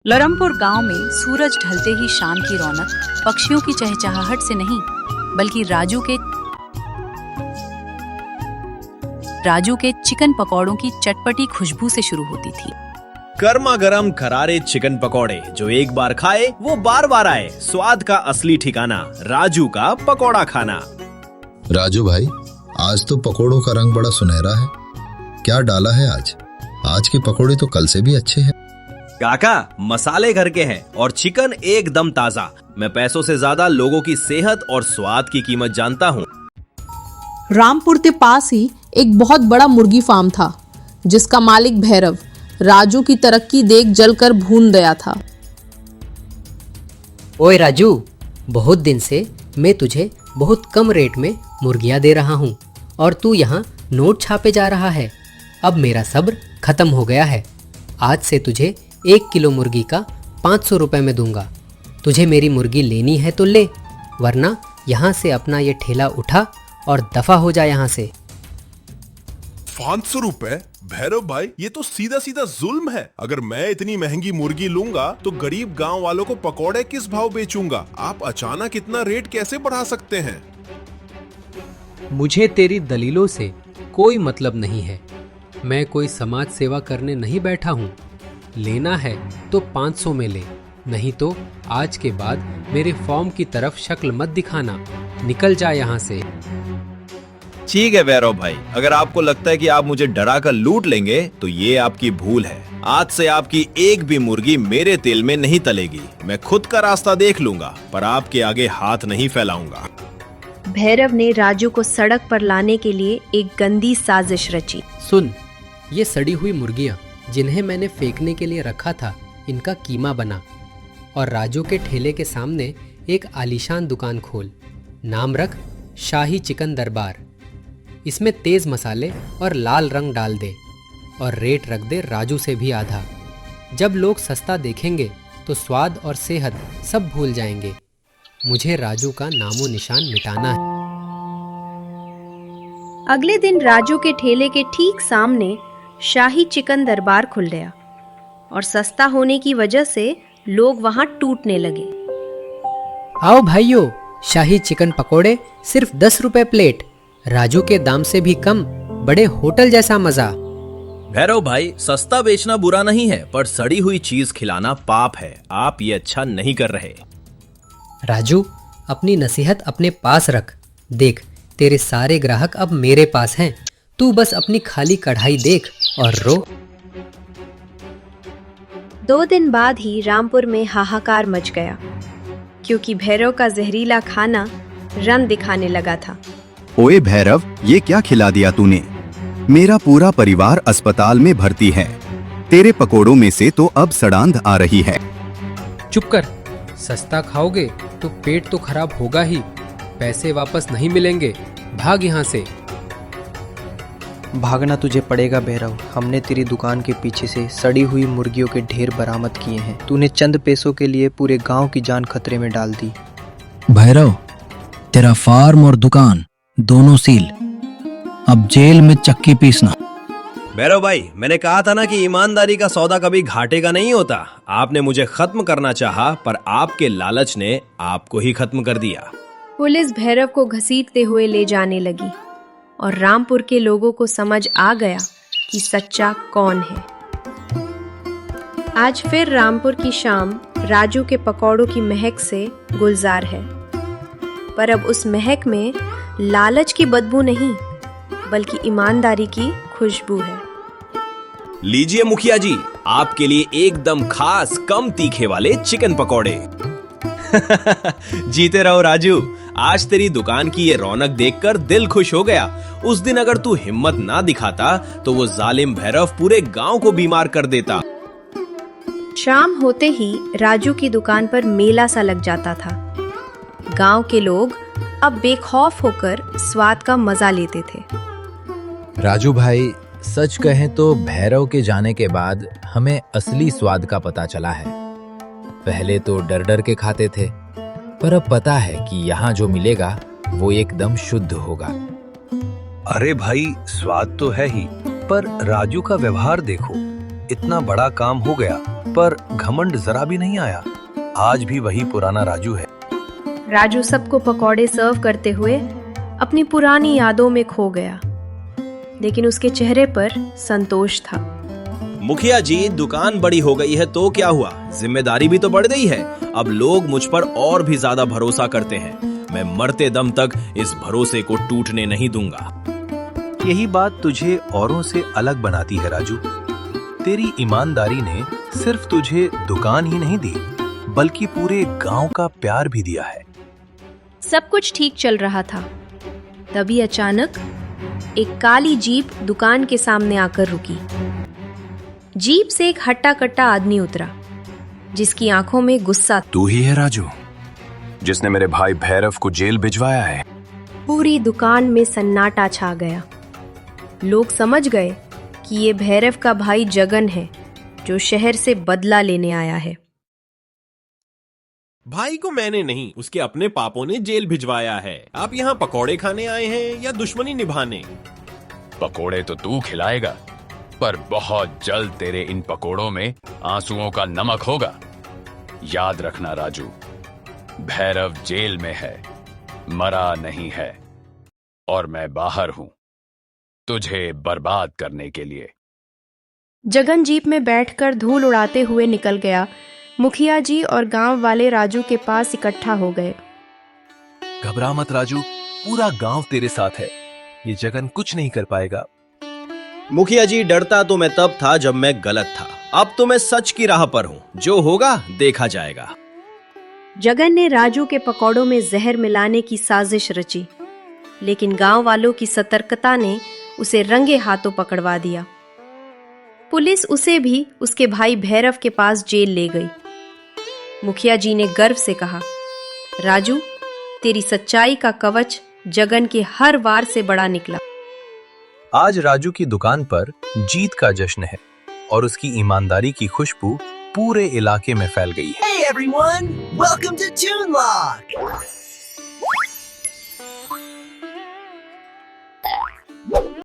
लरमपुर गांव में सूरज ढलते ही शाम की रौनक पक्षियों की चहचहाहट से नहीं बल्कि राजू के चिकन पकौड़ों की चटपटी खुशबू से शुरू होती थी। गर्मा गर्म खरारे चिकन पकौड़े जो एक बार खाए वो बार बार आए। स्वाद का असली ठिकाना राजू का पकौड़ा खाना। राजू भाई, आज तो पकौड़ों का रंग बड़ा सुनहरा है। क्या डाला है आज? आज के पकौड़े तो कल से भी अच्छे हैं। काका, मसाले घर के हैं और चिकन एकदम ताजा। मैं पैसों से ज्यादा लोगों की सेहत और स्वाद की कीमत जानता हूँ। रामपुर के पास ही एक बहुत बड़ा मुर्गी फार्म था जिसका मालिक भैरव राजू की तरक्की देख जलकर भून गया था। ओए राजू, बहुत दिन से मैं तुझे बहुत कम रेट में मुर्गियां दे रहा हूँ और तू यहाँ नोट छापे जा रहा है। अब मेरा सब्र खत्म हो गया है। आज से तुझे 1 किलो मुर्गी का 500 रुपये में दूंगा। तुझे मेरी मुर्गी लेनी है तो ले, वरना यहाँ से अपना ये ठेला उठा और दफा हो जा यहाँ से। 500 रुपए? भैरव भाई, ये तो सीधा सीधा जुल्म है। अगर मैं इतनी महंगी मुर्गी लूंगा तो गरीब गांव वालों को पकौड़े किस भाव बेचूंगा? आप अचानक इतना रेट कैसे बढ़ा सकते हैं? मुझे तेरी दलीलों से कोई मतलब नहीं है। मैं कोई समाज सेवा करने नहीं बैठा हूँ। लेना है तो 500 में ले, नहीं तो आज के बाद मेरे फॉर्म की तरफ शक्ल मत दिखाना। निकल जा यहाँ से। ठीक है भैरव भाई, अगर आपको लगता है कि आप मुझे डरा कर लूट लेंगे तो ये आपकी भूल है। आज से आपकी एक भी मुर्गी मेरे तेल में नहीं तलेगी। मैं खुद का रास्ता देख लूंगा, पर आपके आगे हाथ नहीं फैलाऊंगा। भैरव ने राजू को सड़क पर लाने के लिए एक गंदी साजिश रची। सुन, ये सड़ी हुई मुर्गियाँ जिन्हें मैंने फेंकने के लिए रखा था, इनका कीमा बना और राजू के ठेले के सामने एक आलीशान दुकान खोल। नाम रख शाही चिकन दरबार। इसमें तेज मसाले और लाल रंग डाल दे और रेट रख दे राजू से भी आधा। जब लोग सस्ता देखेंगे तो स्वाद और सेहत सब भूल जाएंगे। मुझे राजू का नामो निशान मिटाना है। अगले दिन राजू के ठेले के ठीक सामने शाही चिकन दरबार खुल गया और सस्ता होने की वजह से लोग वहां टूटने लगे। आओ भाइयों, शाही चिकन पकोड़े सिर्फ 10 रुपए प्लेट। राजू के दाम से भी कम, बड़े होटल जैसा मजा। भैरव भाई, सस्ता बेचना बुरा नहीं है, पर सड़ी हुई चीज खिलाना पाप है। आप ये अच्छा नहीं कर रहे। राजू, अपनी नसीहत अपने पास रख। देख, तेरे सारे ग्राहक अब मेरे पास हैं। तू बस अपनी खाली कढ़ाई देख और रो। 2 दिन बाद ही रामपुर में हाहाकार मच गया, क्योंकि भैरव का जहरीला खाना रंग दिखाने लगा था। ओए भैरव, ये क्या खिला दिया तूने? मेरा पूरा परिवार अस्पताल में भर्ती है। तेरे पकोड़ों में से तो अब सड़ांध आ रही है। चुप कर। सस्ता खाओगे तो पेट तो खराब होगा ही। पैसे वापस नहीं मिलेंगे। भाग यहाँ से। भागना तुझे पड़ेगा भैरव। हमने तेरी दुकान के पीछे से सड़ी हुई मुर्गियों के ढेर बरामद किए हैं। तूने चंद पैसों के लिए पूरे गांव की जान खतरे में डाल दी। भैरव, तेरा फार्म और दुकान दोनों सील। अब जेल में चक्की पीसना। भैरव भाई, मैंने कहा था ना कि ईमानदारी का सौदा कभी घाटे का नहीं होता। आपने मुझे खत्म करना चाहा, पर आपके लालच ने आपको ही खत्म कर दिया। पुलिस भैरव को घसीटते हुए ले जाने लगी और रामपुर के लोगों को समझ आ गया कि सच्चा कौन है। आज फिर रामपुर की शाम राजू के पकौड़ों की महक से गुलजार है, पर अब उस महक में लालच की बदबू नहीं बल्कि ईमानदारी की खुशबू है। लीजिए मुखिया जी, आपके लिए एकदम खास कम तीखे वाले चिकन पकौड़े। जीते रहो राजू। आज तेरी दुकान की ये रौनक देखकर दिल खुश हो गया। उस दिन अगर तू हिम्मत ना दिखाता तो वो जालिम भैरव पूरे गांव को बीमार कर देता। शाम होते ही राजू की दुकान पर मेला सा लग जाता था। गांव के लोग अब बेखौफ होकर स्वाद का मजा लेते थे। राजू भाई, सच कहें तो भैरव के जाने के बाद हमें असली स्वाद का पता चला है। पहले तो डर डर के खाते थे, पर अब पता है कि यहाँ जो मिलेगा वो एकदम शुद्ध होगा। अरे भाई, स्वाद तो है ही, पर राजू का व्यवहार देखो। इतना बड़ा काम हो गया, पर घमंड जरा भी नहीं आया। आज भी वही पुराना राजू है। राजू सबको पकौड़े सर्व करते हुए अपनी पुरानी यादों में खो गया, लेकिन उसके चेहरे पर संतोष था। मुखिया जी, दुकान बड़ी हो गई है तो क्या हुआ, जिम्मेदारी भी तो बढ़ गई है। अब लोग मुझ पर और भी ज्यादा भरोसा करते हैं। मैं मरते दम तक इस भरोसे को टूटने नहीं दूंगा। यही बात तुझे औरों से अलग बनाती है राजू। तेरी ईमानदारी ने सिर्फ तुझे दुकान ही नहीं दी, बल्कि पूरे गांव का प्यार भी दिया है। सब कुछ ठीक चल रहा था, तभी अचानक एक काली जीप दुकान के सामने आकर रुकी। जीप से एक हट्टा कट्टा आदमी उतरा, जिसकी आंखों में गुस्सा। तू ही है राजू, जिसने मेरे भाई भैरव को जेल भिजवाया है? पूरी दुकान में सन्नाटा छा गया। लोग समझ गए कि ये भैरव का भाई जगन है, जो शहर से बदला लेने आया है। भाई को मैंने नहीं, उसके अपने पापों ने जेल भिजवाया है। आप यहाँ पकौड़े खाने आए हैं या दुश्मनी निभाने? पकोड़े तो तू खिलाएगा, पर बहुत जल्द तेरे इन पकोड़ों में आंसुओं का नमक होगा। याद रखना राजू, भैरव जेल में है, मरा नहीं है, और मैं बाहर हूं तुझे बर्बाद करने के लिए। जगन जीप में बैठकर धूल उड़ाते हुए निकल गया। मुखिया जी और गांव वाले राजू के पास इकट्ठा हो गए। घबरा मत राजू, पूरा गांव तेरे साथ है। ये जगन कुछ नहीं कर पाएगा। मुखिया जी, डरता तो मैं तब था जब मैं गलत था। अब तो मैं सच की राह पर हूँ। जो होगा देखा जाएगा। जगन ने राजू के पकौड़ों में जहर मिलाने की साजिश रची, लेकिन गांव वालों की सतर्कता ने उसे रंगे हाथों पकड़वा दिया। पुलिस उसे भी उसके भाई भैरव के पास जेल ले गई। मुखिया जी ने गर्व से कहा, राजू, तेरी सच्चाई का कवच जगन के हर वार से बड़ा निकला। आज राजू की दुकान पर जीत का जश्न है और उसकी ईमानदारी की खुशबू पूरे इलाके में फैल गई है। Hey everyone, welcome to Toonlock!